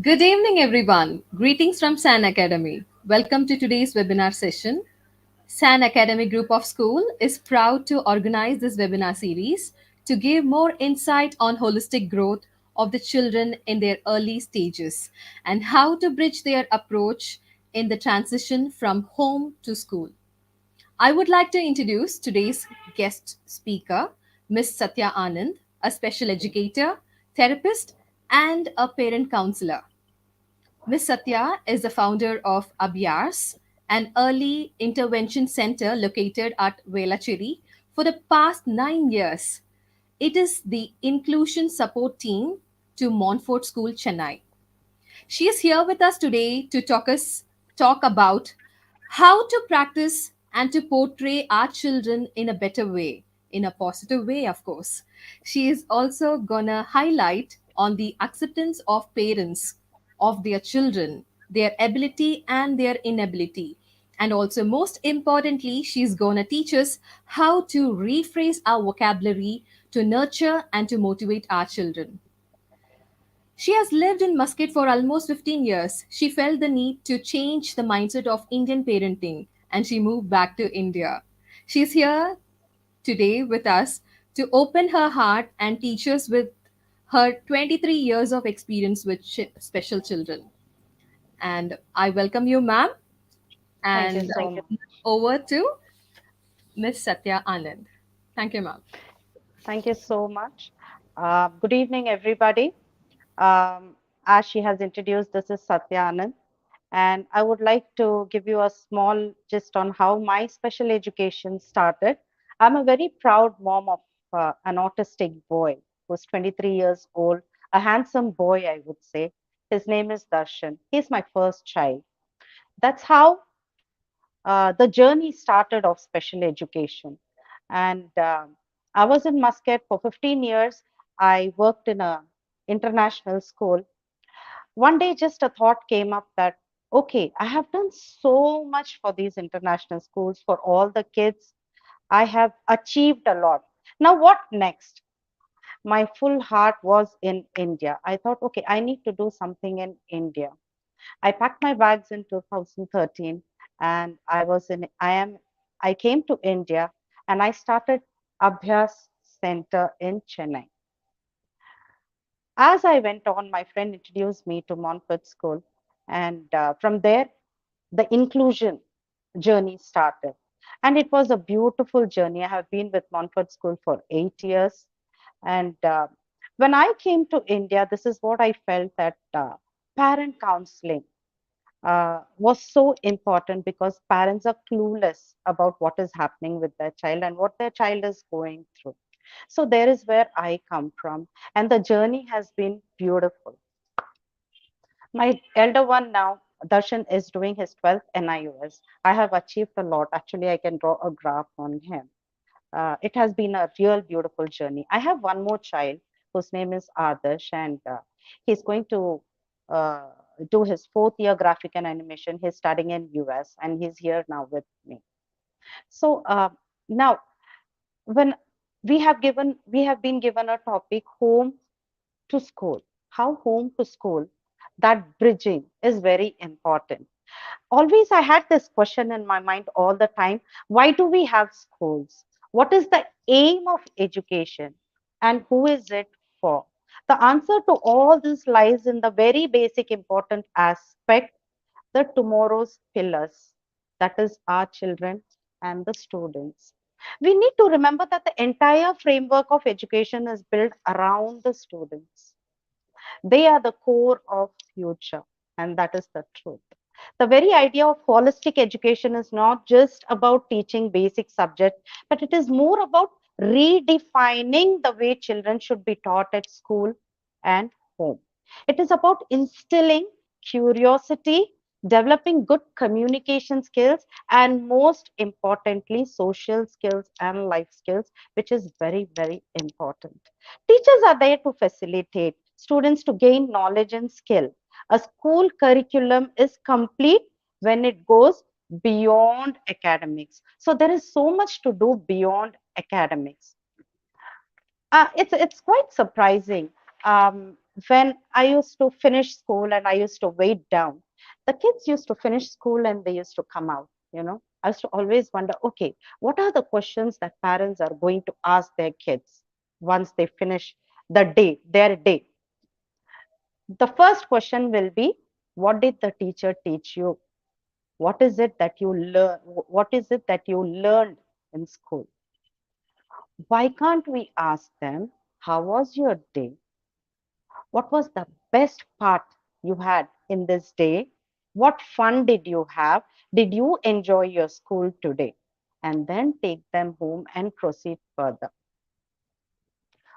Good evening, everyone. Greetings from SAN Academy. Welcome to today's webinar session. SAN Academy Group of School is proud to organize this webinar series to give more insight on holistic growth of the children in their early stages and how to bridge their approach in the transition from home to school. I would like to introduce today's guest speaker, Ms.Sathya Anand, a special educator, therapist, and a parent counselor. Ms. Satya is the founder of Abhyars, an early intervention center located at Velacheri for the past 9 years. It is the inclusion support team to Montfort School, Chennai. She is here with us today to talk about how to practice and to portray our children in a better way, in a positive way, of course. She is also gonna highlight on the acceptance of parents of their children, their ability and their inability. And also, most importantly, she's gonna teach us how to rephrase our vocabulary to nurture and to motivate our children. She has lived in Muscat for almost 15 years. She felt the need to change the mindset of Indian parenting and she moved back to India. She's here today with us to open her heart and teach us with her 23 years of experience with special children. And I welcome you, ma'am, Thank you and so much. over to Miss Satya Anand. Thank you, ma'am. Thank you so much. Good evening, everybody. As she has introduced, this is Satya Anand, and I would like to give you a small gist on how my special education started. I'm a very proud mom of an autistic boy who's 23 years old, a handsome boy, I would say. His name is Darshan. He's my first child. That's how the journey started of special education. And I was in Muscat for 15 years. I worked in a international school. One day, just a thought came up that, okay, I have done so much for these international schools, for all the kids. I have achieved a lot. Now, what next? My full heart was in India. I thought, okay, I need to do something in India. I packed my bags in 2013 and I came to India and I started Abhyas Center in Chennai. As I went on, my friend introduced me to Montfort School, and from there, the inclusion journey started. And it was a beautiful journey. I have been with Montfort School for 8 years. And when I came to India, this is what I felt that parent counseling was so important because parents are clueless about what is happening with their child and what their child is going through. So there is where I come from, and the journey has been beautiful. My elder one now, Darshan, is doing his 12th NIUS. I have achieved a lot. Actually, I can draw a graph on him. It has been a real beautiful journey. I have one more child whose name is Adarsh, and he's going to uh, do his fourth year graphic and animation. He's studying in US, and he's here now with me. So now, when we have been given a topic, home to school. How home to school, that bridging is very important. Always I had this question in my mind all the time: why do we have schools? What is the aim of education and who is it for? The answer to all this lies in the very basic important aspect, the tomorrow's pillars, that is our children and the students. We need to remember that the entire framework of education is built around the students. They are the core of future, and that is the truth. The very idea of holistic education is not just about teaching basic subjects, but it is more about redefining the way children should be taught at school and home. It is about instilling curiosity, developing good communication skills, and most importantly, social skills and life skills, which is very, very important. Teachers are there to facilitate students to gain knowledge and skill. A school curriculum is complete when it goes beyond academics. So there is so much to do beyond academics. It's quite surprising. when I used to finish school and I used to wait down, the kids used to finish school and they used to come out, I used to always wonder, okay, what are the questions that parents are going to ask their kids once they finish their day? The first question will be, what did the teacher teach you? What is it that you learn? What is it that you learned in school? Why can't we ask them, how was your day? What was the best part you had in this day? What fun did you have? Did you enjoy your school today? And then take them home and proceed further.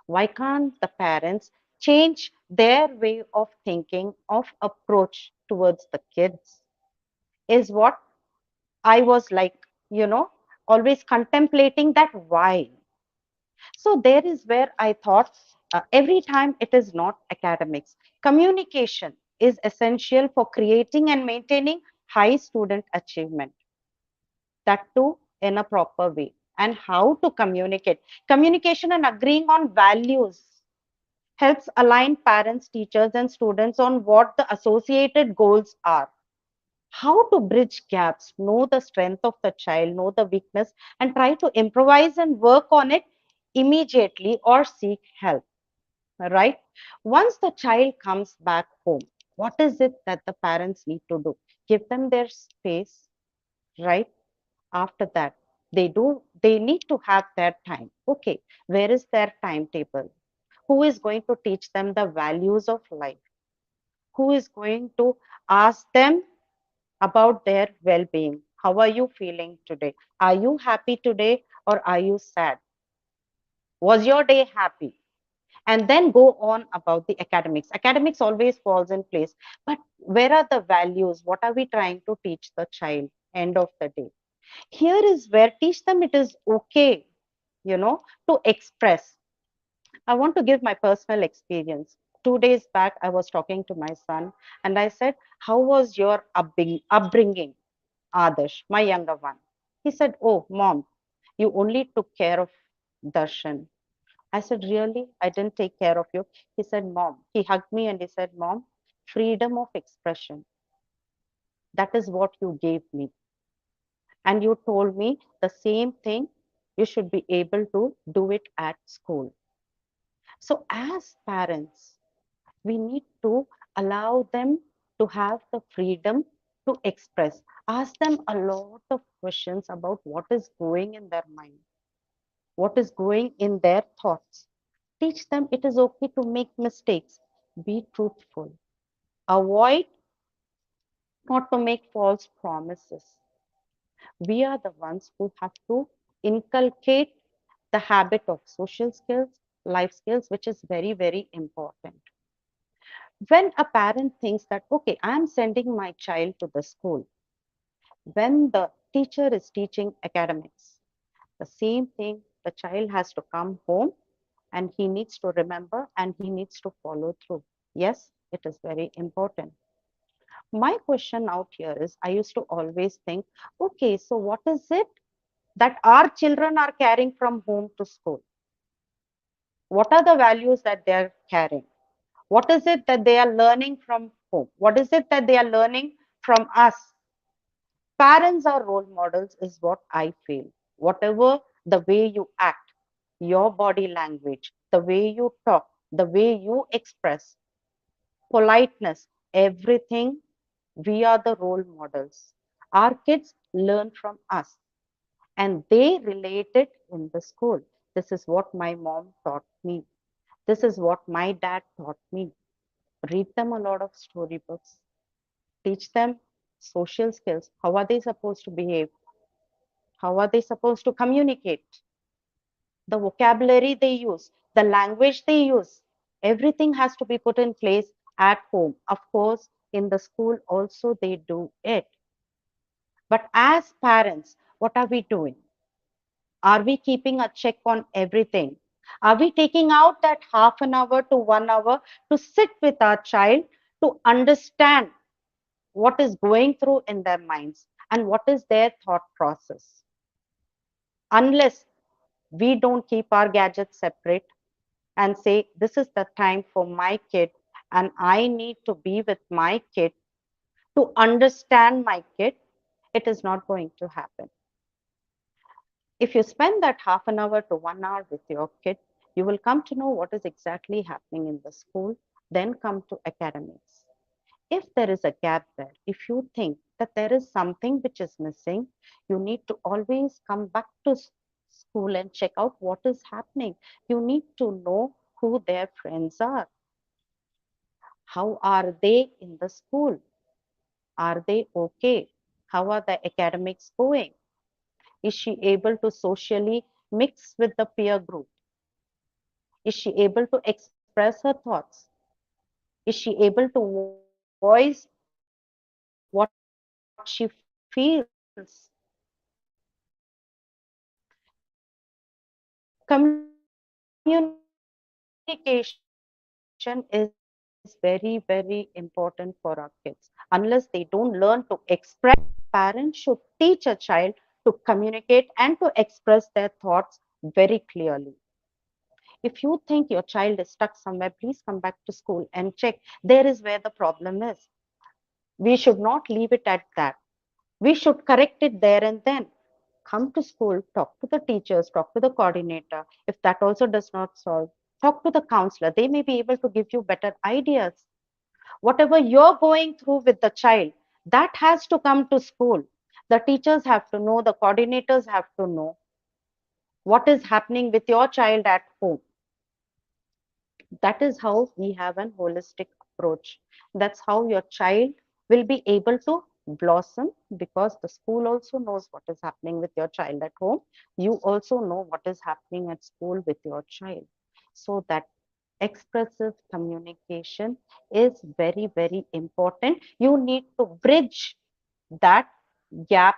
Why can't the parents change their way of thinking, of approach towards the kids? Is what I was like, you know, always contemplating that why. So there is where I thought every time it is not academics. Communication is essential for creating and maintaining high student achievement, that too in a proper way. And how to communicate. Communication and agreeing on values helps align parents, teachers, and students on what the associated goals are. How to bridge gaps, know the strength of the child, know the weakness, and try to improvise and work on it immediately or seek help, right? Once the child comes back home, what is it that the parents need to do? Give them their space, right? After that, they need to have their time. Okay, where is their timetable? Who is going to teach them the values of life? Who is going to ask them about their well being? How are you feeling today? Are you happy today or are you sad? Was your day happy? And then go on about the academics. Academics always falls in place, but where are the values? What are we trying to teach the child? End of the day. Here is where teach them it is okay, to express. I want to give my personal experience. 2 days back, I was talking to my son and I said, how was your upbringing, Adarsh, my younger one? He said, oh, mom, you only took care of Darshan. I said, really? I didn't take care of you. He said, mom. He hugged me and he said, mom, freedom of expression. That is what you gave me. And you told me the same thing. You should be able to do it at school. So, as parents, we need to allow them to have the freedom to express. Ask them a lot of questions about what is going in their mind, what is going in their thoughts. Teach them it is okay to make mistakes. Be truthful. Avoid not to make false promises. We are the ones who have to inculcate the habit of social skills, life skills, which is very, very important. When a parent thinks that, okay, I'm sending my child to the school, when the teacher is teaching academics, the same thing, the child has to come home and he needs to remember and he needs to follow through. Yes, it is very important. My question out here is, I used to always think, okay, so what is it that our children are carrying from home to school? What are the values that they are carrying? What is it that they are learning from home? What is it that they are learning from us? Parents are role models, is what I feel. Whatever the way you act, your body language, the way you talk, the way you express, politeness, everything, we are the role models. Our kids learn from us and they relate it in the school. This is what my mom taught me. This is what my dad taught me. Read them a lot of storybooks. Teach them social skills. How are they supposed to behave? How are they supposed to communicate? The vocabulary they use, the language they use, everything has to be put in place at home. Of course, in the school also they do it. But as parents, what are we doing? Are we keeping a check on everything? Are we taking out that half an hour to 1 hour to sit with our child to understand what is going through in their minds and what is their thought process? Unless we don't keep our gadgets separate and say, this is the time for my kid and I need to be with my kid to understand my kid, it is not going to happen. If you spend that half an hour to 1 hour with your kid, you will come to know what is exactly happening in the school, then come to academics. If there is a gap there, if you think that there is something which is missing, you need to always come back to school and check out what is happening. You need to know who their friends are. How are they in the school? Are they okay? How are the academics going? Is she able to socially mix with the peer group? Is she able to express her thoughts? Is she able to voice what she feels? Communication is very, very important for our kids. Unless they don't learn to express, parents should teach a child to communicate and to express their thoughts very clearly. If you think your child is stuck somewhere, please come back to school and check. There is where the problem is. We should not leave it at that. We should correct it there and then. Come to school, talk to the teachers, talk to the coordinator. If that also does not solve, talk to the counselor. They may be able to give you better ideas. Whatever you're going through with the child, that has to come to school. The teachers have to know, the coordinators have to know what is happening with your child at home. That is how we have an holistic approach. That's how your child will be able to blossom, because the school also knows what is happening with your child at home. You also know what is happening at school with your child. So that expressive communication is very, very important. You need to bridge that gap,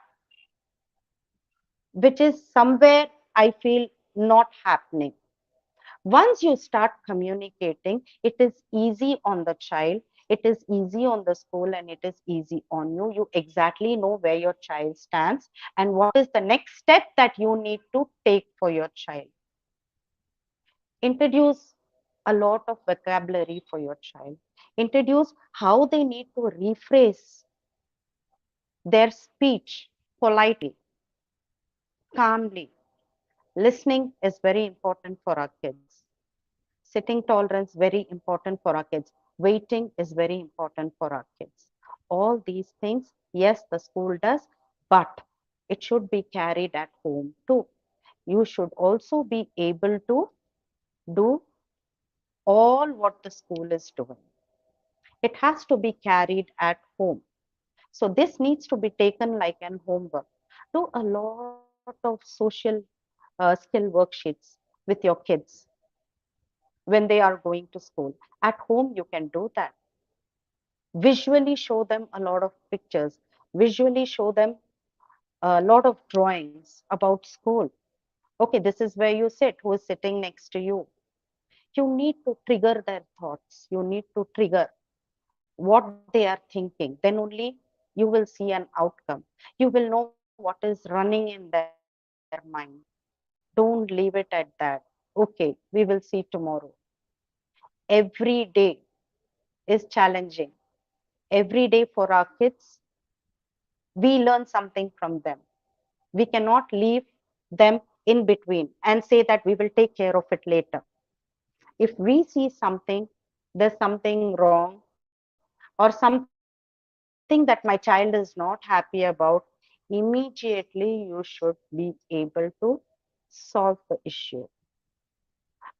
which is somewhere I feel not happening. Once you start communicating, it is easy on the child, it is easy on the school, and it is easy on you. You exactly know where your child stands and what is the next step that you need to take for your child. Introduce a lot of vocabulary for your child. Introduce how they need to rephrase their speech politely, calmly. Listening is very important for our kids. Sitting tolerance very important for our kids. Waiting is very important for our kids. All these things, yes, the school does, but it should be carried at home too. You should also be able to do all what the school is doing. It has to be carried at home. So this needs to be taken like an homework. Do a lot of social skill worksheets with your kids when they are going to school. At home, you can do that. Visually show them a lot of pictures, visually show them a lot of drawings about school. Okay, this is where you sit, who is sitting next to you. You need to trigger their thoughts, you need to trigger what they are thinking, then only you will see an outcome. You will know what is running in their mind. Don't leave it at that. Okay, we will see tomorrow. Every day is challenging. Every day for our kids, we learn something from them. We cannot leave them in between and say that we will take care of it later. If we see something, there's something wrong, or something that my child is not happy about, immediately you should be able to solve the issue.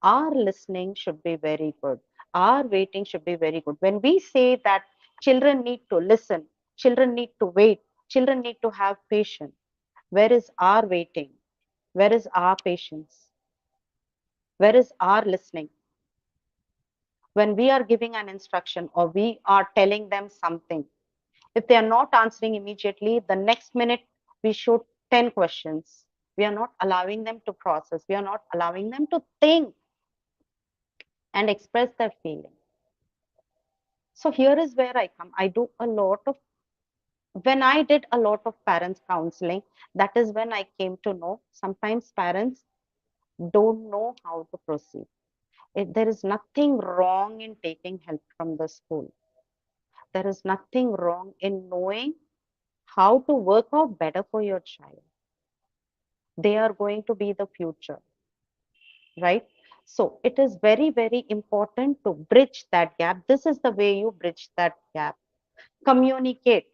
Our listening should be very good. Our waiting should be very good. When we say that children need to listen, children need to wait, children need to have patience, where is our waiting? Where is our patience? Where is our listening? When we are giving an instruction or we are telling them something, if they are not answering immediately, the next minute we shoot 10 questions. We are not allowing them to process. We are not allowing them to think and express their feeling. So here is where I come. I do a lot of, when I did a lot of parents counseling, that is when I came to know sometimes parents don't know how to proceed. There is nothing wrong in taking help from the school. There is nothing wrong in knowing how to work out better for your child. They are going to be the future, right? So it is very, very important to bridge that gap. This is the way you bridge that gap. Communicate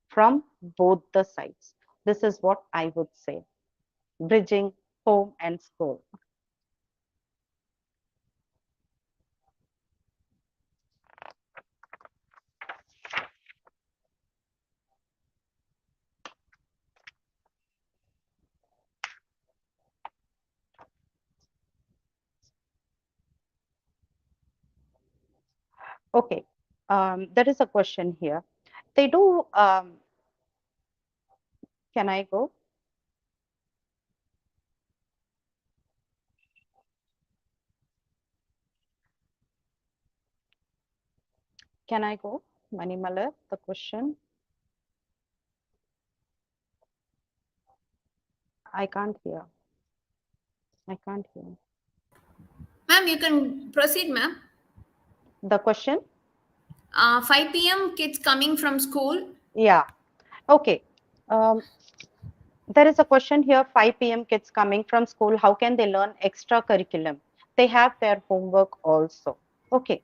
from both the sides. This is what I would say. Bridging home and school. Okay. There is a question here. They do, can I go? Can I go? Manimalar, the question. I can't hear. I can't hear. Ma'am, you can proceed, ma'am. The question? 5 p.m. kids coming from school. Yeah. Okay. Um, there is a question here, 5 p.m. kids coming from school, how can they learn extra curriculum? They have their homework also. Okay.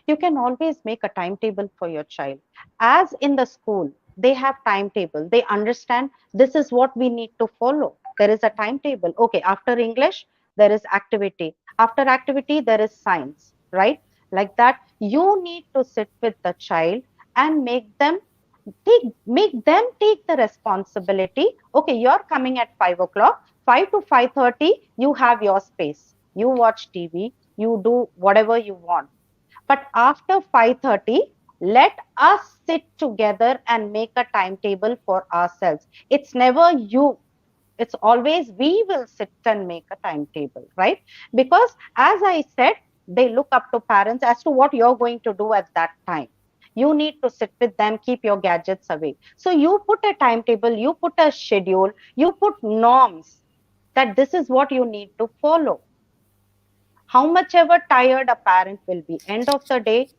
You can always make a timetable for your child. As in the school, they have timetable. They understand this is what we need to follow. There is a timetable. Okay, after English, there is activity. After activity, there is science, right? Like that, you need to sit with the child and make them take the responsibility. Okay, you're coming at 5 o'clock, 5 to 5:30, you have your space. You watch TV, you do whatever you want. But after 5:30, let us sit together and make a timetable for ourselves. It's never you. It's always we will sit and make a timetable, right? Because as I said, they look up to parents as to what you're going to do at that time. You need to sit with them, keep your gadgets away. So you put a timetable, you put a schedule, you put norms that this is what you need to follow. How much ever tired a parent will be, end of the day,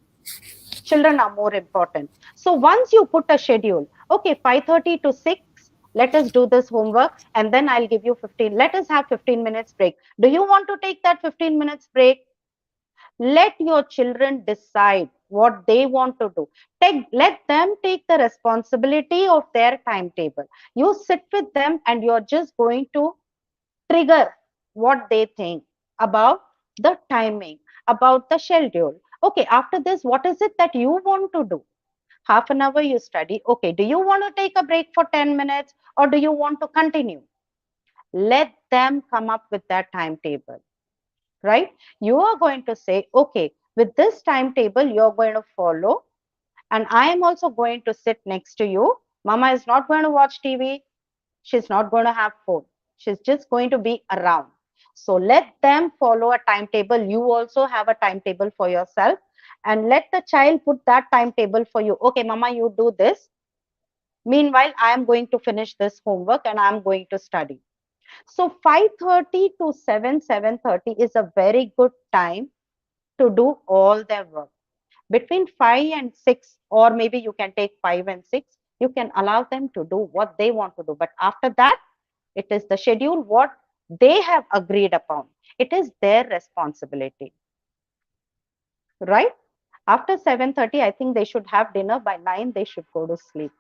children are more important. So once you put a schedule, okay, 5:30 to 6, let us do this homework and then I'll give you 15. Let us have 15 minutes break. Do you want to take that 15 minutes break? Let your children decide what they want to do. Let them take the responsibility of their timetable. You sit with them and you're just going to trigger what they think about the timing, about the schedule. Okay, after this, what is it that you want to do? Half an hour you study. Okay, do you want to take a break for 10 minutes or do you want to continue? Let them come up with that timetable, right? You are going to say, okay, with this timetable, you're going to follow, and I am also going to sit next to you. Mama is not going to watch TV. She's not going to have phone. She's just going to be around. So let them follow a timetable. You also have a timetable for yourself, and let the child put that timetable for you. Okay, Mama, you do this. Meanwhile, I am going to finish this homework and I'm going to study. So 5:30 to 7:30 is a very good time to do all their work. Between 5 and 6, or maybe you can take 5 and 6, you can allow them to do what they want to do. But after that, it is the schedule what they have agreed upon. It is their responsibility, right? After 7:30, I think they should have dinner. By 9, they should go to sleep.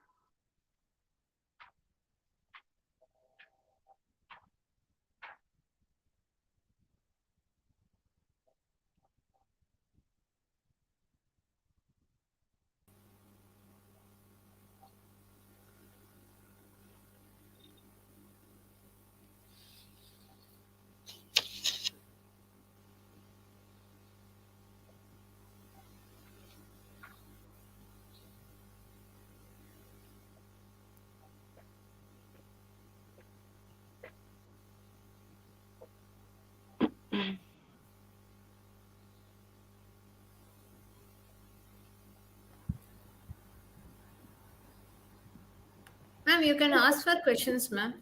Ma'am, you can ask for questions, ma'am.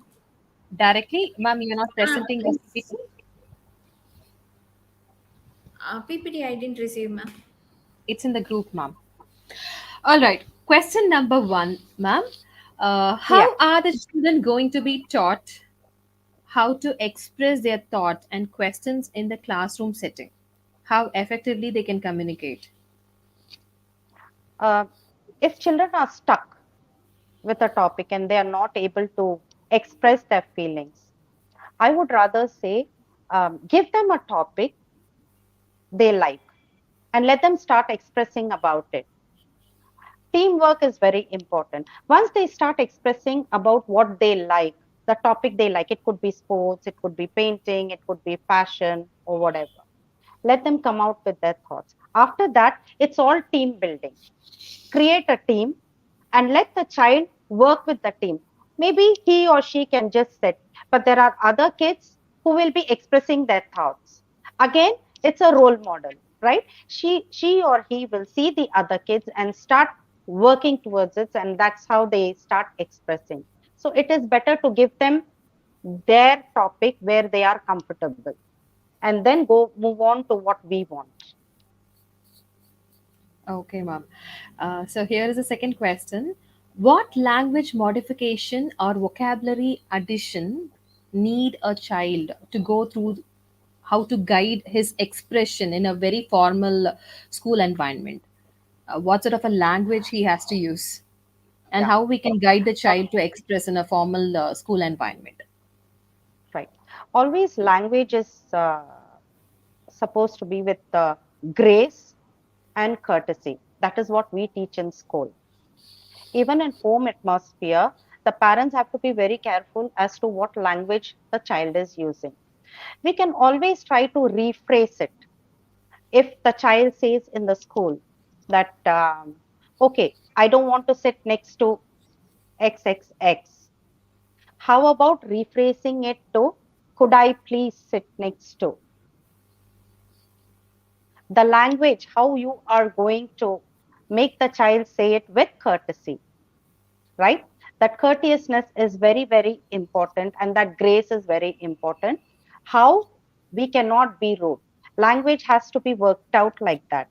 Directly, ma'am, you're not Ah, presenting the screen. PPT I didn't receive, ma'am. It's in the group, ma'am. All right. Question number one, ma'am. Yeah. How are the children going to be taught how to express their thoughts and questions in the classroom setting? How effectively they can communicate? Uh, if children are stuck with a topic and they are not able to express their feelings, I would rather say give them a topic they like and let them start expressing about it. Teamwork is very important. Once they start expressing about what they like, the topic they like, it could be sports, it could be painting, it could be fashion, or whatever. Let them come out with their thoughts. After that, it's all team building. Create a team and let the child work with the team. Maybe he or she can just sit, but there are other kids who will be expressing their thoughts. Again, it's a role model, right? She or he will see the other kids and start working towards it, and that's how they start expressing. So it is better to give them their topic where they are comfortable and then go move on to what we want. Okay, ma'am. So here is the second question. What language modification or vocabulary addition need a child to go through how to guide his expression in a very formal school environment? What sort of a language he has to use, and Yeah. how we can guide the Al- child to express in a formal school environment? right. Always language is supposed to be with grace and courtesy. That is what we teach in school. Even in home atmosphere, the parents have to be very careful as to what language the child is using. We can always try to rephrase it. If the child says in the school that, okay, I don't want to sit next to XXX, how about rephrasing it to, could I please sit next to? The language, how you are going to make the child say it with courtesy, right? That courteousness is very, very important, and that grace is very important. How we cannot be rude. Language has to be worked out like that.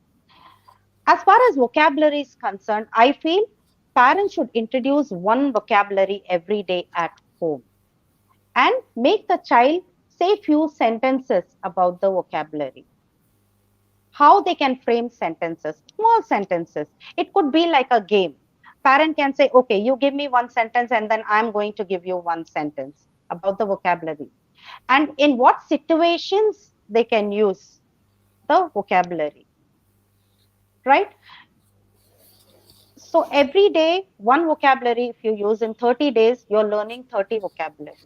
As far as vocabulary is concerned, I feel parents should introduce one vocabulary every day at home and make the child say few sentences about the vocabulary, how they can frame sentences, small sentences. It could be like a game. Parent can say, okay, you give me one sentence and then I'm going to give you one sentence about the vocabulary. And in what situations they can use the vocabulary, right? So every day, one vocabulary, if you use in 30 days, you're learning 30 vocabulary.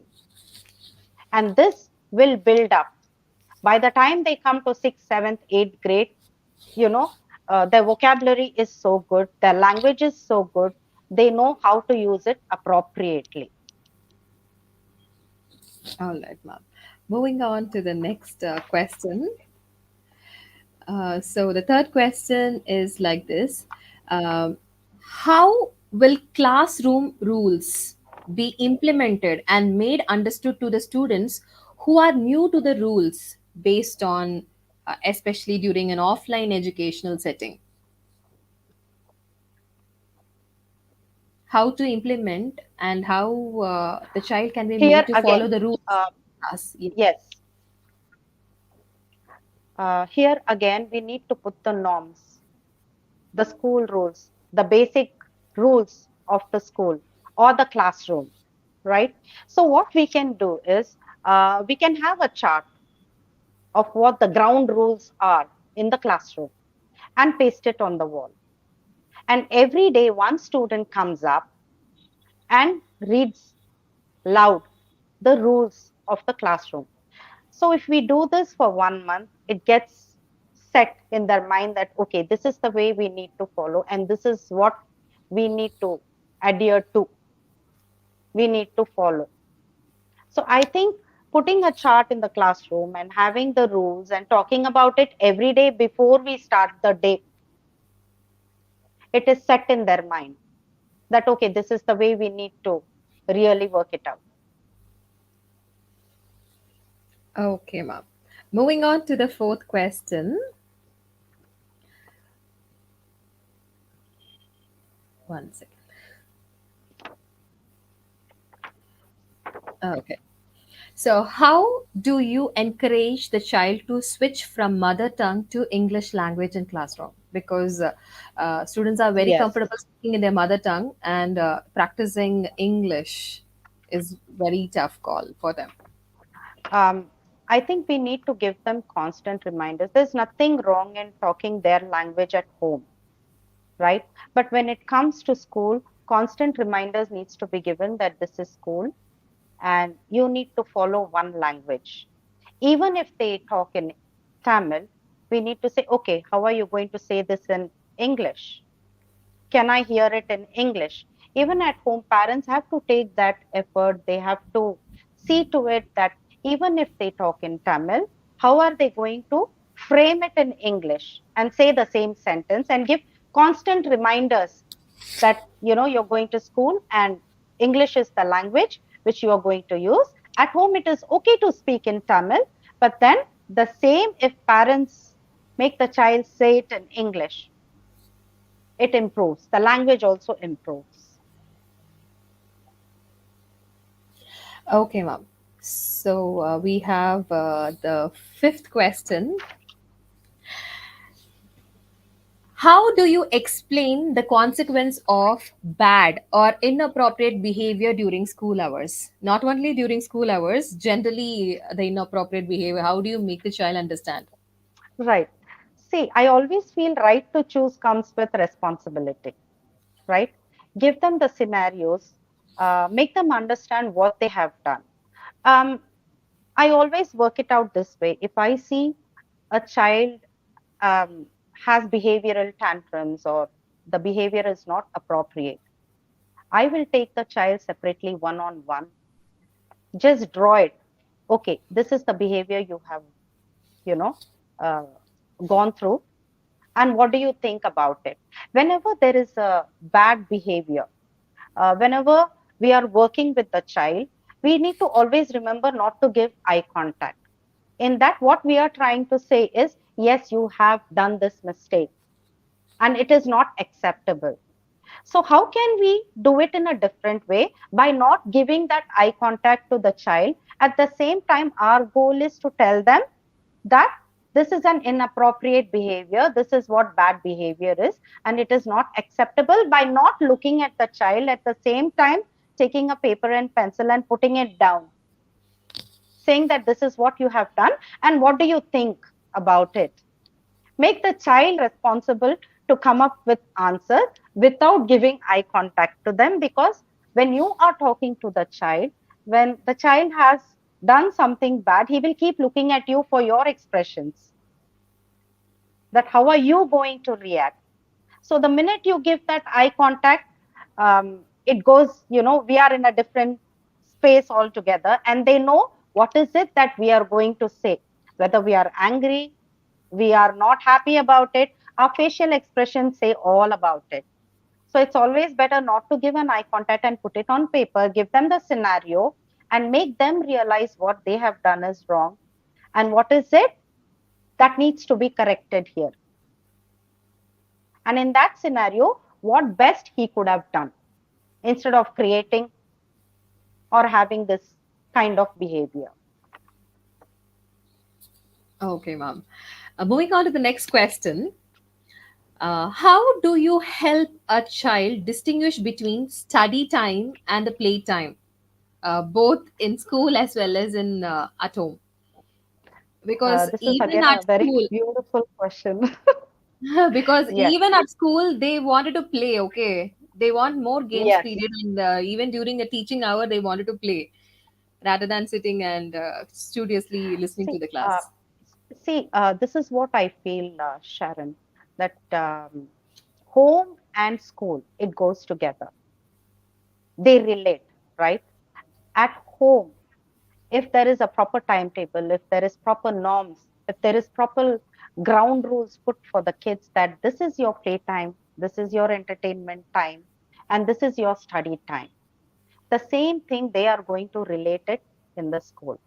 And this will build up. By the time they come to sixth, seventh, eighth grade, you know, their vocabulary is so good, their language is so good, they know how to use it appropriately. All right, ma'am. Moving on to the next question. So the third question is like this. Um, how will classroom rules be implemented and made understood to the students who are new to the rules based on, especially during an offline educational setting? How to implement and how the child can be Here made to follow again, the rules. uh, Yes. Yeah. yes, here again, we need to put the norms, the school rules, the basic rules of the school or the classroom, right? So, what we can do is we can have a chart of what the ground rules are in the classroom and paste it on the wall. And every day, one student comes up and reads loud the rules of the classroom. So, if we do this for 1 month, it gets set in their mind that, okay, this is the way we need to follow, and this is what we need to adhere to, we need to follow. So, I think putting a chart in the classroom and having the rules and talking about it every day before we start the day, it is set in their mind that, okay, this is the way we need to really work it out. Okay, ma'am. Moving on to the fourth question. One second. Okay. So, how do you encourage the child to switch from mother tongue to English language in classroom? Because students are very Yes. comfortable speaking in their mother tongue, and practicing English is very tough call for them. Um, I think we need to give them constant reminders. There's nothing wrong in talking their language at home, right? But when it comes to school, constant reminders needs to be given that this is school and you need to follow one language. Even if they talk in Tamil, we need to say, okay, how are you going to say this in English? Can I hear it in English? Even at home, parents have to take that effort. They have to see to it that even if they talk in Tamil, how are they going to frame it in English and say the same sentence and give constant reminders that you're going to school and English is the language which you are going to use. At home, it is okay to speak in Tamil, but then the same if parents make the child say it in English, it improves. The language also improves. Okay, ma'am. So we have the fifth question. How do you explain the consequence of bad or inappropriate behavior during school hours? Not only during school hours, generally the inappropriate behavior. How do you make the child understand? Right. See, I always feel right to choose comes with responsibility, right? Give them the scenarios, make them understand what they have done. Um, I always work it out this way. If I see a child has behavioral tantrums or the behavior is not appropriate, I will take the child separately one on one, just draw it. Okay, this is the behavior you have, you know, uh, gone through. And what do you think about it? Whenever there is a bad behavior, whenever we are working with the child, we need to always remember not to give eye contact. In that, what we are trying to say is, yes, you have done this mistake and it is not acceptable. So, how can we do it in a different way by not giving that eye contact to the child? At the same time, our goal is to tell them that this is an inappropriate behavior, this is what bad behavior is, and it is not acceptable by not looking at the child at the same time, taking a paper and pencil and putting it down, saying that this is what you have done and what do you think about it. Make the child responsible to come up with answers without giving eye contact to them, because when you are talking to the child, when the child has done something bad, he will keep looking at you for your expressions, that how are you going to react. So the minute you give that eye contact, it goes, we are in a different space altogether, and they know what is it that we are going to say, whether we are angry, we are not happy about it, our facial expressions say all about it. So it's always better not to give an eye contact and put it on paper, give them the scenario and make them realize what they have done is wrong and what is it that needs to be corrected here. And in that scenario, what best he could have done instead of creating or having this kind of behavior. Okay, ma'am. Moving on to the next question. How do you help a child distinguish between study time and the play time, both in school as well as in at home? Because This is even again at a very school, beautiful question. because Yes, even at school they wanted to play. Okay, they want more games yes. period, and even during the teaching hour they wanted to play rather than sitting and studiously listening to See, the class. this is what I feel, Sharon, that home and school, it goes together. They relate, right? At home, if there is a proper timetable, if there is proper norms, if there is proper ground rules put for the kids that this is your playtime, this is your entertainment time, and this is your study time. The same thing they are going to relate it in the school.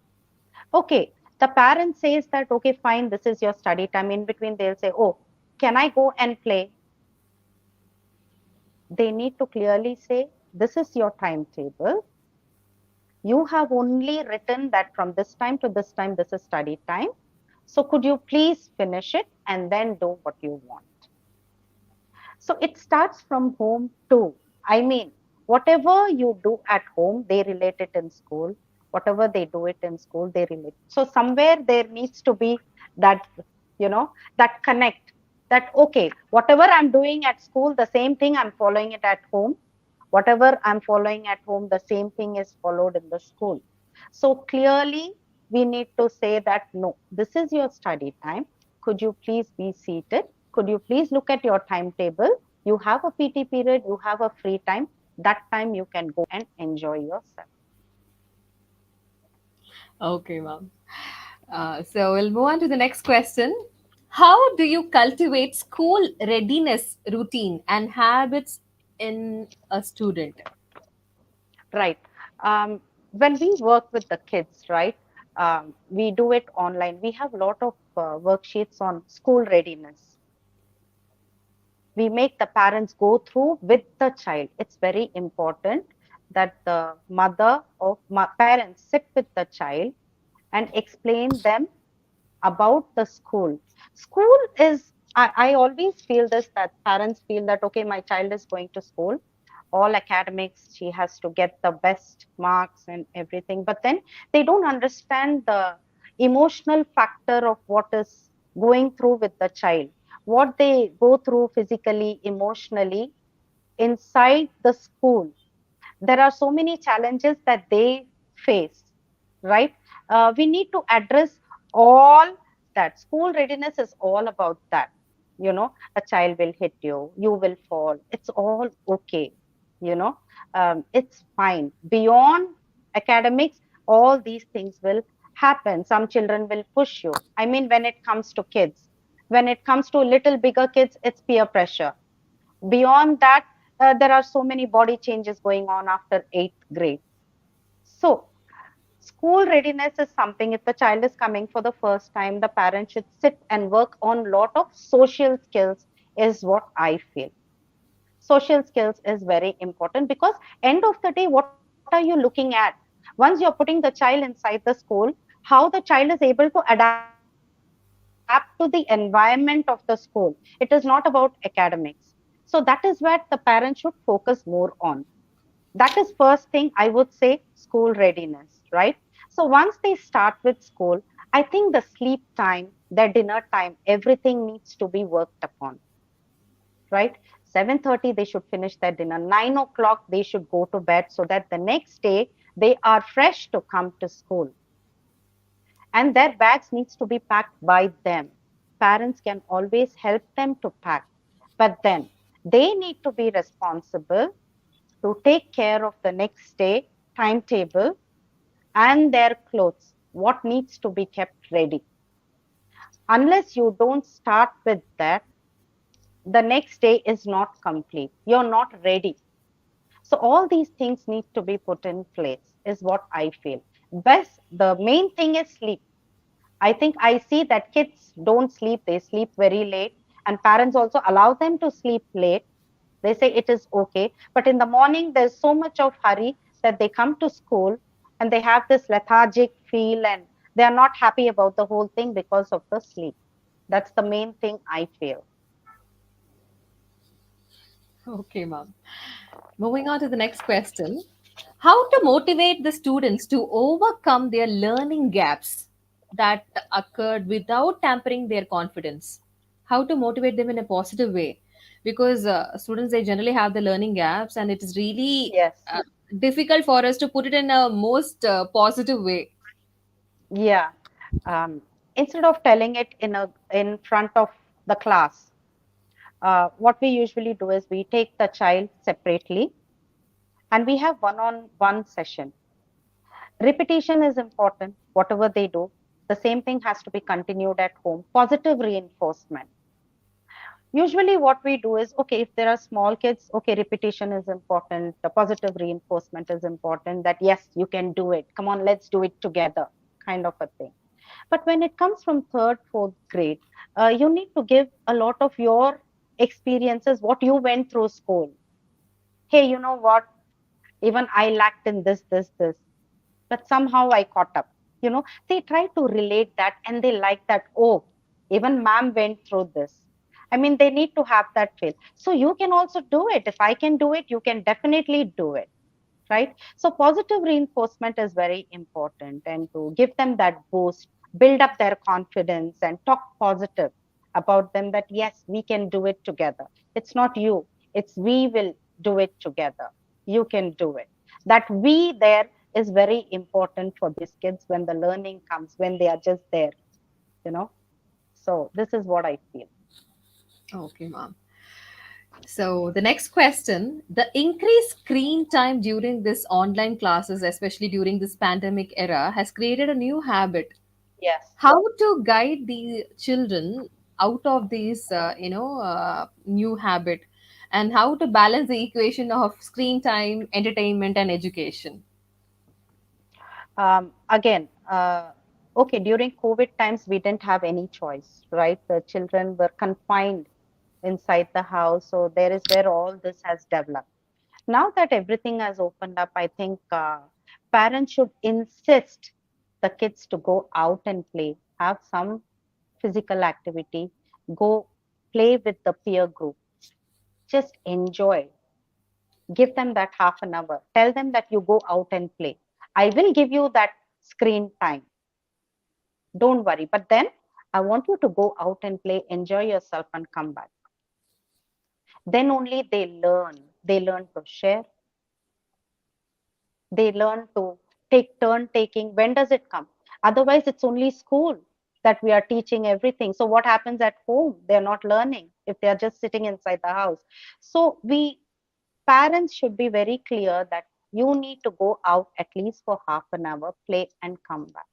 Okay, The parent says that, okay, fine, this is your study time. In between, they'll say, oh, can I go and play? They need to clearly say, this is your timetable. You have only written that from this time to this time, this is study time. So could you please finish it and then do what you want? So it starts from home too. I mean, whatever you do at home, they relate it in school. Whatever they do it in school, they relate. So somewhere there needs to be that, that connect, that, okay, whatever I'm doing at school, the same thing I'm following it at home. Whatever I'm following at home, the same thing is followed in the school. So clearly, we need to say that, no, this is your study time. Could you please be seated? Could you please look at your timetable? You have a PT period, you have a free time. That time you can go and enjoy yourself. Okay, ma'am. So we'll move on to the next question. How do you cultivate school readiness routine and habits in a student? Right. When we work with the kids, right, we do it online. We have a lot of worksheets on school readiness. We make the parents go through with the child. It's very important that the mother or parents sit with the child and explain them about the school. School is, I always feel this, that parents feel that, okay, my child is going to school, all academics, she has to get the best marks and everything. But then they don't understand the emotional factor of what is going through with the child, what they go through physically, emotionally inside the school. There are so many challenges that they face, right? We need to address all that. School readiness is all about that. A child will hit you, you will fall. It's all okay. You know, it's fine. Beyond academics, all these things will happen. Some children will push you. I mean, when it comes to kids, when it comes to little bigger kids, it's peer pressure. Beyond that, there are so many body changes going on after eighth grade. So, school readiness is something, if the child is coming for the first time, the parent should sit and work on lot of social skills, is what I feel. Social skills is very important, because end of the day, what are you looking at? Once you're putting the child inside the school, how the child is able to adapt to the environment of the school. It is not about academics. So that is where the parent should focus more on. That is first thing I would say, school readiness, right? So once they start with school, I think the sleep time, their dinner time, everything needs to be worked upon, right? 7:30 they should finish their dinner. 9 o'clock they should go to bed, so that the next day they are fresh to come to school. And their bags needs to be packed by them. Parents can always help them to pack, but then they need to be responsible to take care of the next day timetable and their clothes, what needs to be kept ready. Unless you don't start with that, the next day is not complete. You're not ready. So all these things need to be put in place, is what I feel. Best, the main thing is sleep. I think I see that kids don't sleep, they sleep very late, and parents also allow them to sleep late. They say it is okay. But in the morning, there's so much of hurry that they come to school and they have this lethargic feel, and they are not happy about the whole thing because of the sleep. That's the main thing I feel. Okay, ma'am. Moving on to the next question. How to motivate the students to overcome their learning gaps that occurred without tampering their confidence? How to motivate them in a positive way? Because students, they generally have the learning gaps, and it is really Yes. difficult for us to put it in a most positive way. Yeah. Um, Instead of telling it in front of the class, what we usually do is we take the child separately and we have one-on-one session. Repetition is important, whatever they do. The same thing has to be continued at home. Positive reinforcement. Usually, what we do is, okay, if there are small kids, okay, repetition is important. The positive reinforcement is important, that yes, you can do it. Come on, let's do it together, kind of a thing. But when it comes from third, fourth grade, you need to give a lot of your experiences, what you went through school. Hey, you know what? Even I lacked in this, but somehow I caught up. They try to relate that and they like that. Oh, even ma'am went through this. I mean, they need to have that feel. So you can also do it. If I can do it, you can definitely do it, right? So positive reinforcement is very important, and to give them that boost, build up their confidence and talk positive about them, that yes, we can do it together. It's not you, it's we will do it together. You can do it. That we there is very important for these kids when the learning comes, when they are just there, you know. So this is what I feel. Okay, ma'am. So the next question, the increased screen time during this online classes, especially during this pandemic era, has created a new habit. Yes. How to guide the children out of these, new habit, and how to balance the equation of screen time, entertainment, and education? Again, okay, during COVID times, we didn't have any choice, right? The children were confined inside the house. So there is where all this has developed. Now that everything has opened up, I think parents should insist the kids to go out and play, have some physical activity, go play with the peer group, just enjoy. Give them that half an hour. Tell them that you go out and play. I will give you that screen time. Don't worry. But then I want you to go out and play, enjoy yourself, and come back. Then only they learn. They learn to share. They learn to take turn taking. When does it come? Otherwise, it's only school that we are teaching everything. So what happens at home? They're not learning if they are just sitting inside the house. So we parents should be very clear that you need to go out at least for half an hour, play, and come back.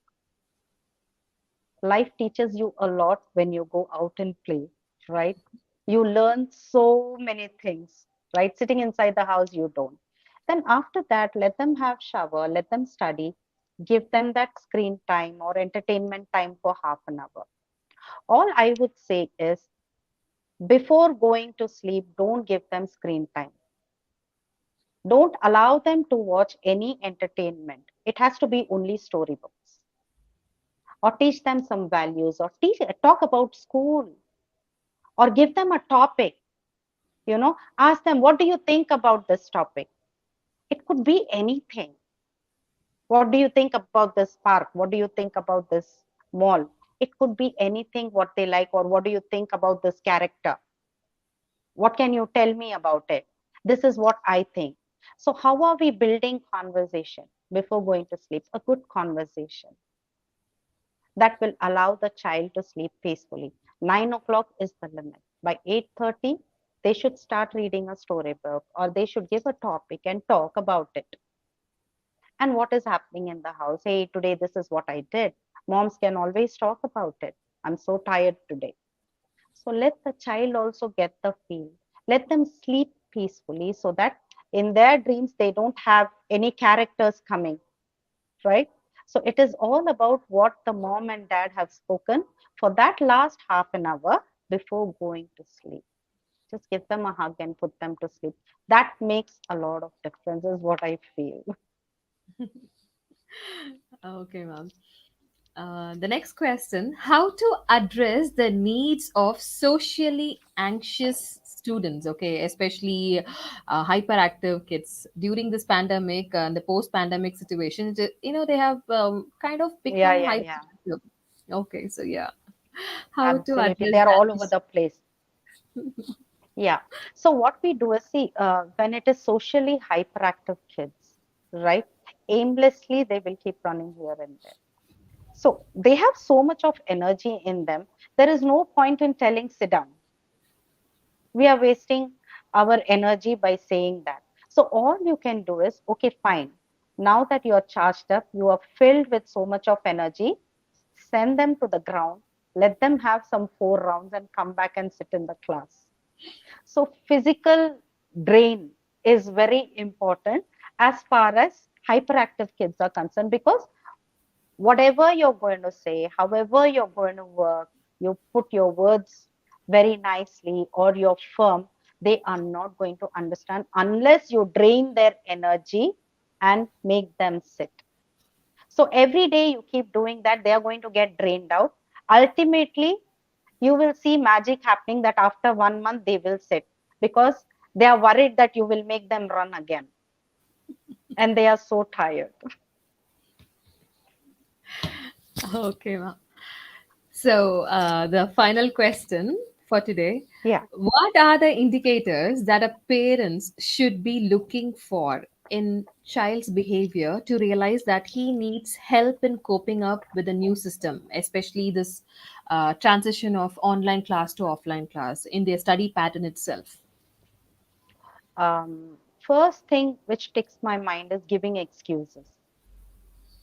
Life teaches you a lot when you go out and play, right? You learn so many things, right? Sitting inside the house, you don't. Then after that, let them have shower, let them study, give them that screen time or entertainment time for half an hour. All I would say is before going to sleep, don't give them screen time. Don't allow them to watch any entertainment. It has to be only storybooks, or teach them some values, or talk about school, or give them a topic. Ask them, what do you think about this topic? It could be anything. What do you think about this park? What do you think about this mall? It could be anything what they like, or what do you think about this character? What can you tell me about it? This is what I think. So how are we building conversation before going to sleep? A good conversation that will allow the child to sleep peacefully. 9 o'clock is the limit. By 8:30, they should start reading a storybook, or they should give a topic and talk about it. And what is happening in the house? Hey, today this is what I did. Moms can always talk about it. I'm so tired today. So let the child also get the feel. Let them sleep peacefully so that in their dreams they don't have any characters coming, right? So it is all about what the mom and dad have spoken for that last half an hour before going to sleep. Just give them a hug and put them to sleep. That makes a lot of difference, is what I feel. Okay, ma'am. The next question, how to address the needs of socially anxious students, okay, especially hyperactive kids during this pandemic and the post pandemic situation. They have kind of Yeah, become yeah, yeah. hyperactive. Okay, so yeah, how to Absolutely. They address are that all over issue? the place. Yeah. So what we do is, see, when it is socially hyperactive kids, right? Aimlessly, they will keep running here and there. So they have so much of energy in them. There is no point in telling sit down. We are wasting our energy by saying that. So all you can do is, okay, fine. Now that you are charged up, you are filled with so much of energy, send them to the ground, let them have some 4 rounds and come back and sit in the class. So physical drain is very important as far as hyperactive kids are concerned, because Whatever you're going to say, however you're going to work, you put your words very nicely or you're firm, they are not going to understand unless you drain their energy and make them sit. So every day you keep doing that, they are going to get drained out. Ultimately, you will see magic happening that after 1 month they will sit because they are worried that you will make them run again and they are so tired. Okay, ma'am. So, the final question for today: Yeah. what are the indicators that a parents should be looking for in child's behavior to realize that he needs help in coping up with the new system, especially this transition of online class to offline class in their study pattern itself? First thing which ticks my mind is giving excuses,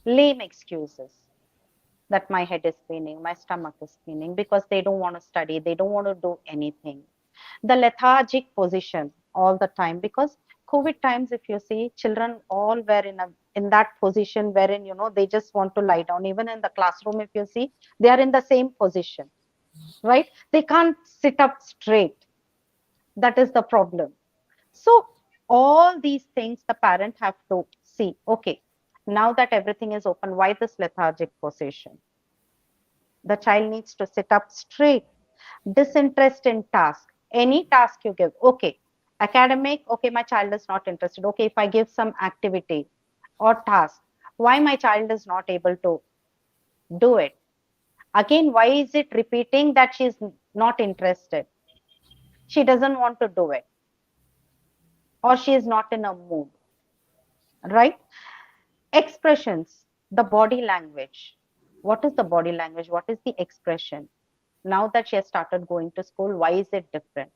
lame excuses, that my head is spinning, my stomach is spinning because they don't want to study, they don't want to do anything. The lethargic position all the time because COVID times, if you see, children all were in that position wherein they just want to lie down. Even in the classroom, if you see, they are in the same position, right? They can't sit up straight. That is the problem. So all these things the parent have to see. Okay, now that everything is open, why this lethargic position? The child needs to sit up straight. Disinterest in task. Any task you give. Okay, academic. Okay, my child is not interested. Okay, if I give some activity or task, why my child is not able to do it? Again, why is it repeating that she is not interested? She doesn't want to do it, or she is not in a mood, right? Expressions, the body language. What is the body language? What is the expression? Now that she has started going to school, why is it different?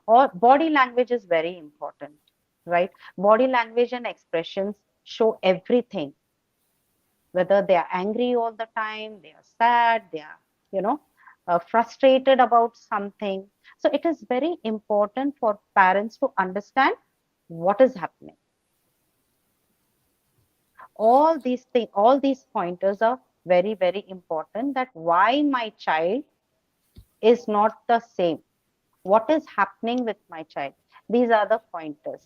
Or body language is very important, right? Body language and expressions show everything, whether they are angry all the time, they are sad, they are, you know, frustrated about something. So it is very important for parents to understand what is happening. All these things, all these pointers are very, very important, that why my child is not the same, what is happening with my child. These are the pointers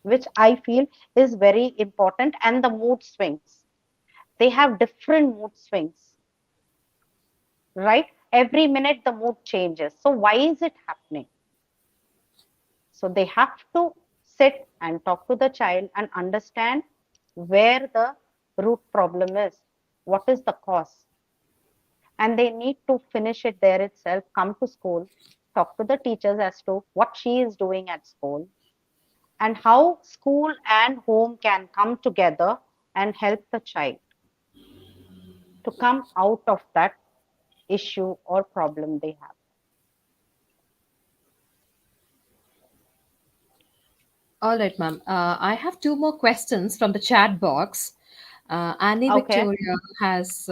which I feel is very important. And the mood swings, they have different mood swings, right? Every minute the mood changes. So why is it happening? So they have to sit and talk to the child and understand where the root problem is, what is the cause. And they need to finish it there itself, come to school, talk to the teachers as to what she is doing at school and how school and home can come together and help the child to come out of that issue or problem they have. All right, ma'am. I have two more questions from the chat box. Annie Okay. Victoria has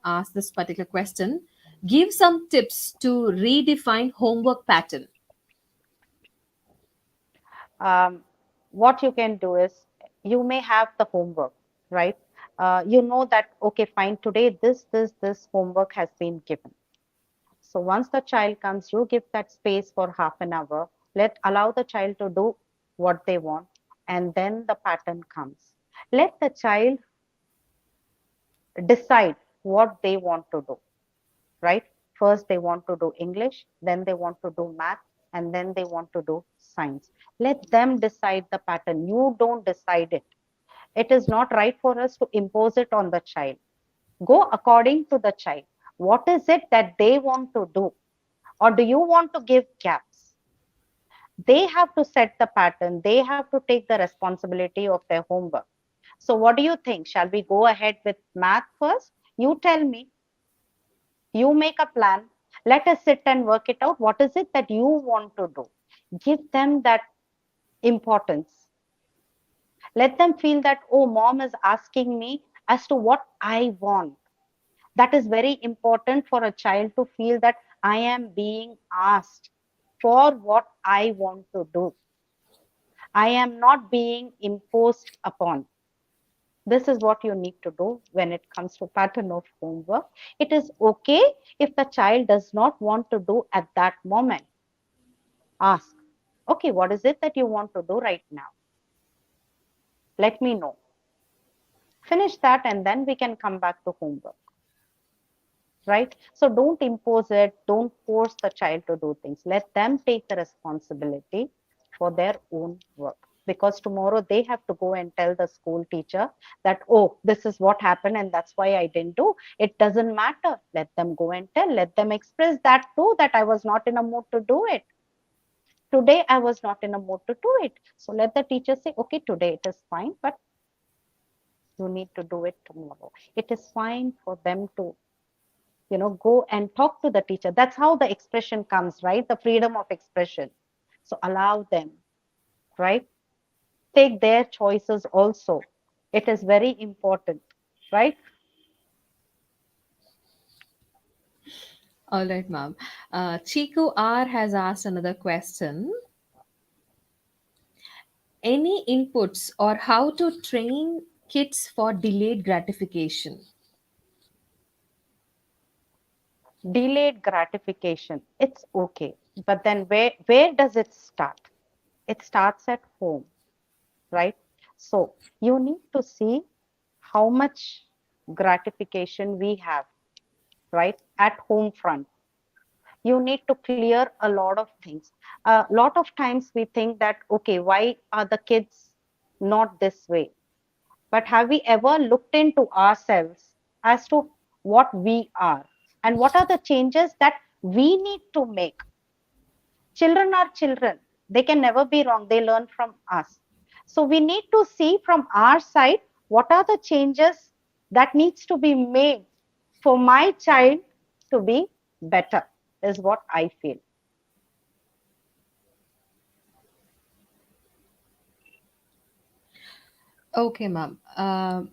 asked this particular question. Give some tips to redefine homework pattern. um, what you can do is, you may have the homework, right? You know that, okay, fine, today this homework has been given. So once the child comes, you give that space for half an hour, allow the child to do what they want, and then the pattern comes. Let the child decide what they want to do, right? First, they want to do English, then they want to do math, and then they want to do science. Let them decide the pattern. You don't decide it. It is not right for us to impose it on the child. Go according to the child. What is it that they want to do? Or do you want to give gaps? They have to set the pattern. They have to take the responsibility of their homework. So, what do you think? Shall we go ahead with math first? You tell me. You make a plan. Let us sit and work it out. What is it that you want to do? Give them that importance. Let them feel that, oh, mom is asking me as to what I want. That is very important for a child to feel that I am being asked for what I want to do. I am not being imposed upon. This is what you need to do when it comes to pattern of homework. It is okay if the child does not want to do at that moment. Ask, okay, what is it that you want to do right now? Let me know. Finish that and then we can come back to homework, right? So don't impose it, don't force the child to do things. Let them take the responsibility for their own work. Because tomorrow they have to go and tell the school teacher that, oh, this is what happened and that's why I didn't do. It doesn't matter. Let them go and tell, let them express that too, that I was not in a mood to do it. Today I was not in a mood to do it. So let the teacher say, okay, today it is fine, but you need to do it tomorrow. It is fine for them to, go and talk to the teacher. That's how the expression comes, right? The freedom of expression. So allow them, right? Take their choices also. It is very important, right? All right, ma'am. Chiku R has asked another question. Any inputs or how to train kids for delayed gratification? Delayed gratification, it's okay, but then where does it start? It starts at home, right? So you need to see how much gratification we have, right, at home front. You need to clear a lot of things. A lot of times we think that, okay, why are the kids not this way? But have we ever looked into ourselves as to what we are and what are the changes that we need to make? Children are children. They can never be wrong. They learn from us. So we need to see from our side what are the changes that needs to be made for my child to be better, is what I feel. Okay, ma'am.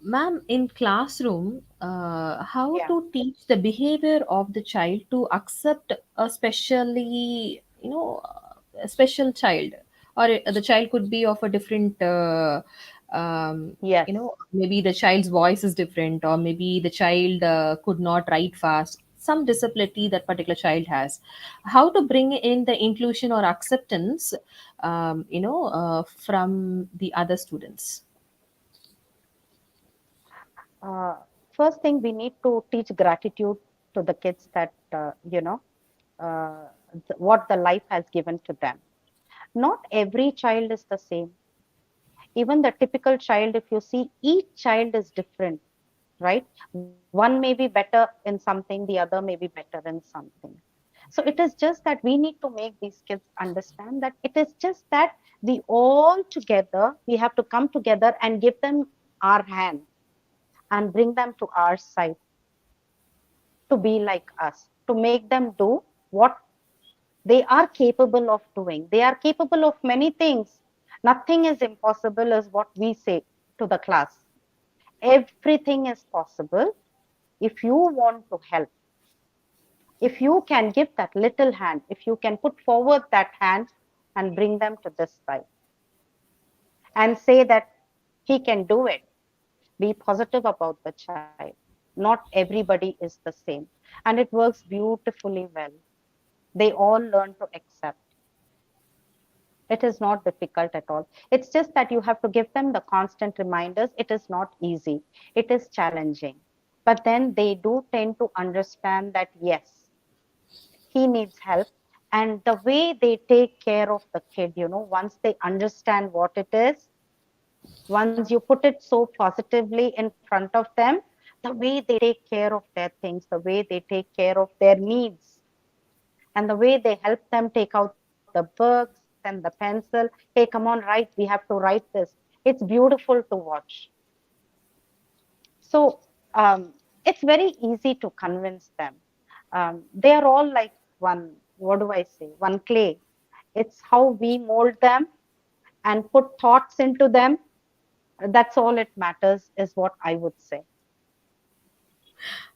Ma'am, in classroom, how Yeah. to teach the behavior of the child to accept a a special child, or the child could be of a different, Yes. maybe the child's voice is different, or maybe the child could not write fast. Some disability that particular child has. How to bring in the inclusion or acceptance, from the other students. Uh, First thing, we need to teach gratitude to the kids that, what the life has given to them. Not every child is the same. Even the typical child, if you see, each child is different, right? One may be better in something, the other may be better in something. So it is just that we need to make these kids understand that it is just that we all together, we have to come together and give them our hand and bring them to our side to be like us, to make them do what they are capable of doing. They are capable of many things. Nothing is impossible, is what we say to the class. Everything is possible if you want to help. If you can give that little hand, if you can put forward that hand and bring them to this side and say that he can do it, be positive about the child. Not everybody is the same. And it works beautifully well. They all learn to accept. It is not difficult at all. It's just that you have to give them the constant reminders. It is not easy. It is challenging. But then they do tend to understand that, yes, he needs help. And the way they take care of the kid, once they understand what it is, once you put it so positively in front of them, the way they take care of their things, the way they take care of their needs, and the way they help them take out the books and the pencil. Hey, come on, write. We have to write this. It's beautiful to watch. So it's very easy to convince them. They are all like one, what do I say, one clay. It's how we mold them and put thoughts into them. That's all it matters, is what I would say.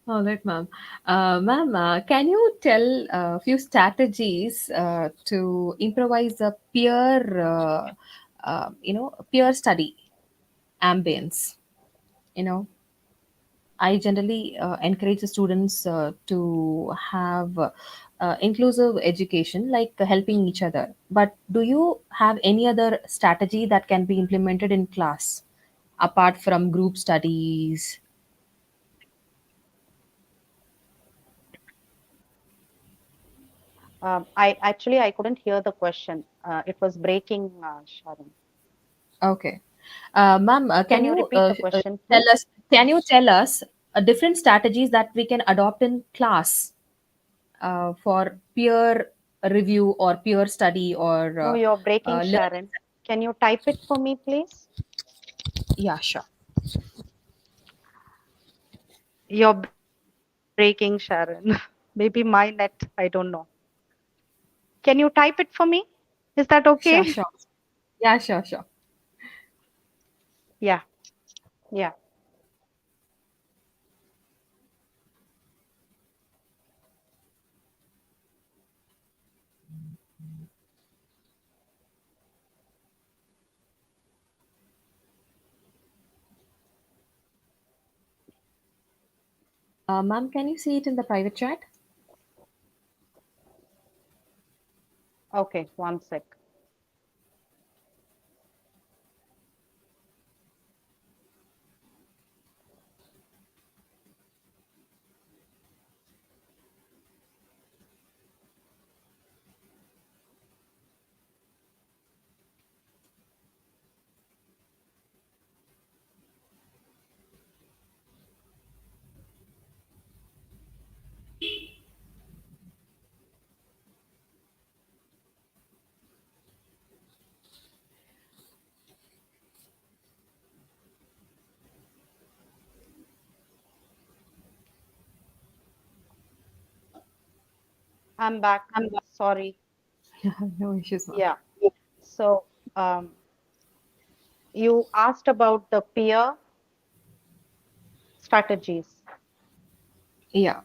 All right, ma'am. Ma'am, can you tell a few strategies to improvise a peer study ambience? you know, I generally encourage the students to have inclusive education, like helping each other. But do you have any other strategy that can be implemented in class apart from group studies? I couldn't hear the question. It was breaking, Sharon. Okay. Ma'am, Can you repeat the question, tell please? us, can you tell us different strategies that we can adopt in class for peer review or peer study or No, you're breaking, learning? Sharon. Can you type it for me, please? Yeah, sure. You're breaking, Sharon. Maybe my net, I don't know. Can you type it for me? Is that okay? Sure, sure. Yeah, sure, sure. Yeah, yeah. Ma'am, can you see it in the private chat? Okay, one sec. I'm back. Sorry. Yeah, no issues, ma'am. Yeah. So, um, you asked about the peer strategies. Yeah,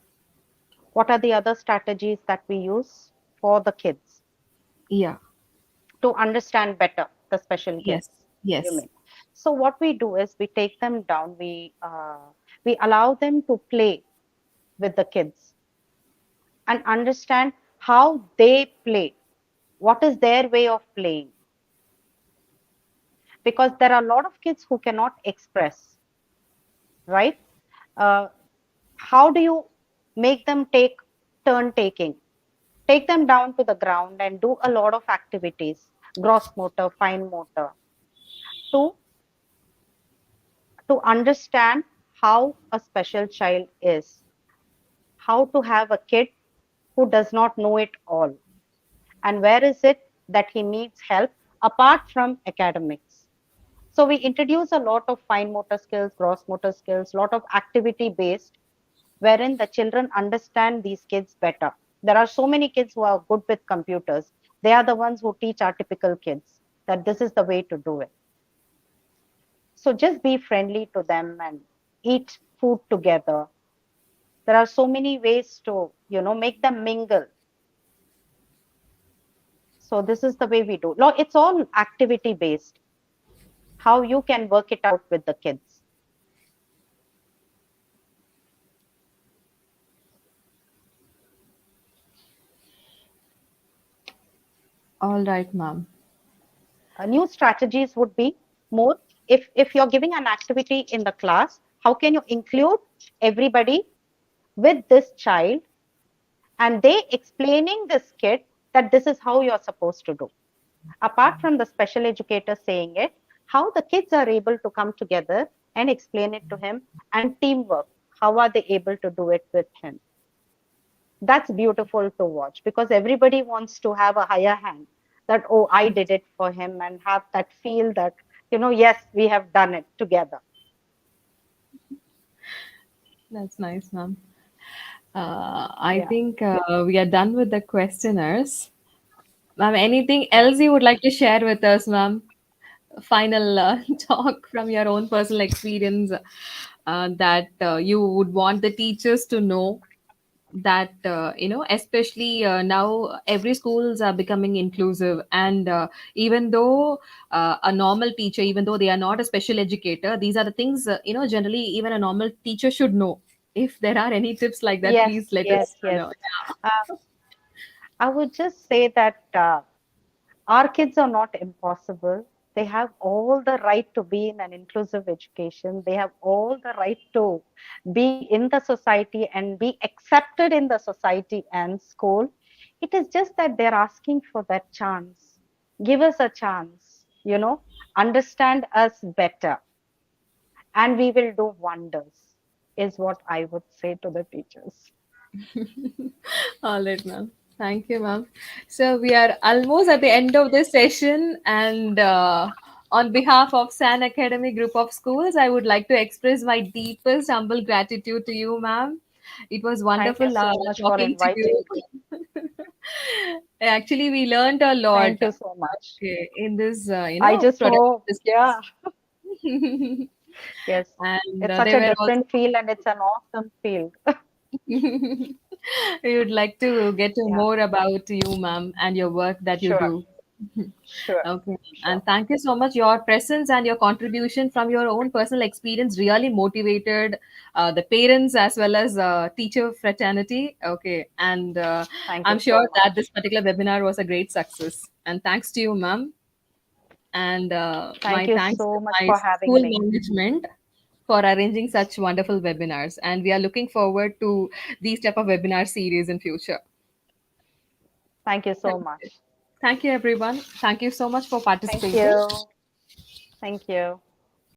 What are the other strategies that we use for the kids yeah, to understand better the special yes, kids? You yes. mean? So what we do is we take them down. We allow them to play with the kids and understand how they play. What is their way of playing? Because there are a lot of kids who cannot express, right? Uh, how do you make them take turn taking? Take them down to the ground and do a lot of activities, gross motor, fine motor, to understand how a special child is, how to have a kid who does not know it all, and where is it that he needs help apart from academics. So we introduce a lot of fine motor skills, gross motor skills, lot of activity based, wherein the children understand these kids better. There are so many kids who are good with computers. They are the ones who teach our typical kids that this is the way to do it. So just be friendly to them and eat food together. There are so many ways to, make them mingle. So this is the way we do. It's all activity based, how you can work it out with the kids. All right, ma'am. New strategies would be more, if you're giving an activity in the class, how can you include everybody with this child and they explaining this kid that this is how you're supposed to do. Apart from the special educator saying it, how the kids are able to come together and explain it to him, and teamwork, how are they able to do it with him. That's beautiful to watch because everybody wants to have a higher hand, that, oh, I did it for him, and have that feel that, yes, we have done it together. That's nice, ma'am. I Yeah. think we are done with the questioners. Ma'am, anything Yeah. else you would like to share with us, ma'am? Final talk from your own personal experience that you would want the teachers to know. that especially now every schools are becoming inclusive, and even though a normal teacher, even though they are not a special educator, these are the things generally even a normal teacher should know. If there are any tips like that, Yes, please let yes, us yes. know. Uh, I would just say that our kids are not impossible. They have all the right to be in an inclusive education. They have all the right to be in the society and be accepted in the society and school. It is just that they're asking for that chance. Give us a chance, understand us better, and we will do wonders, is what I would say to the teachers. All right, ma'am. Thank you, ma'am. So we are almost at the end of this session, and on behalf of San Academy Group of Schools, I would like to express my deepest humble gratitude to you, ma'am. It was Thank you wonderful so much for talking to inviting you. me. Actually, we learned a lot, Thank you so much. okay, in this, I just product hope, yeah, discuss. yes. And It's they such a were also different field and it's an awesome field. we would like to get to Yeah, more about you, ma'am, and your work that you sure, do. sure, Okay. sure. And thank you so much. Your presence and your contribution from your own personal experience really motivated the parents as well as teacher fraternity. Okay. And Thank you I'm so sure that much. this particular webinar was a great success. And thanks to you, ma'am. And Thank my you thanks so to much my for having school me. management for arranging such wonderful webinars. And we are looking forward to these type of webinar series in future. Thank you so Thank you. much. Thank you, everyone. Thank you so much for Thank participating. you. Thank you.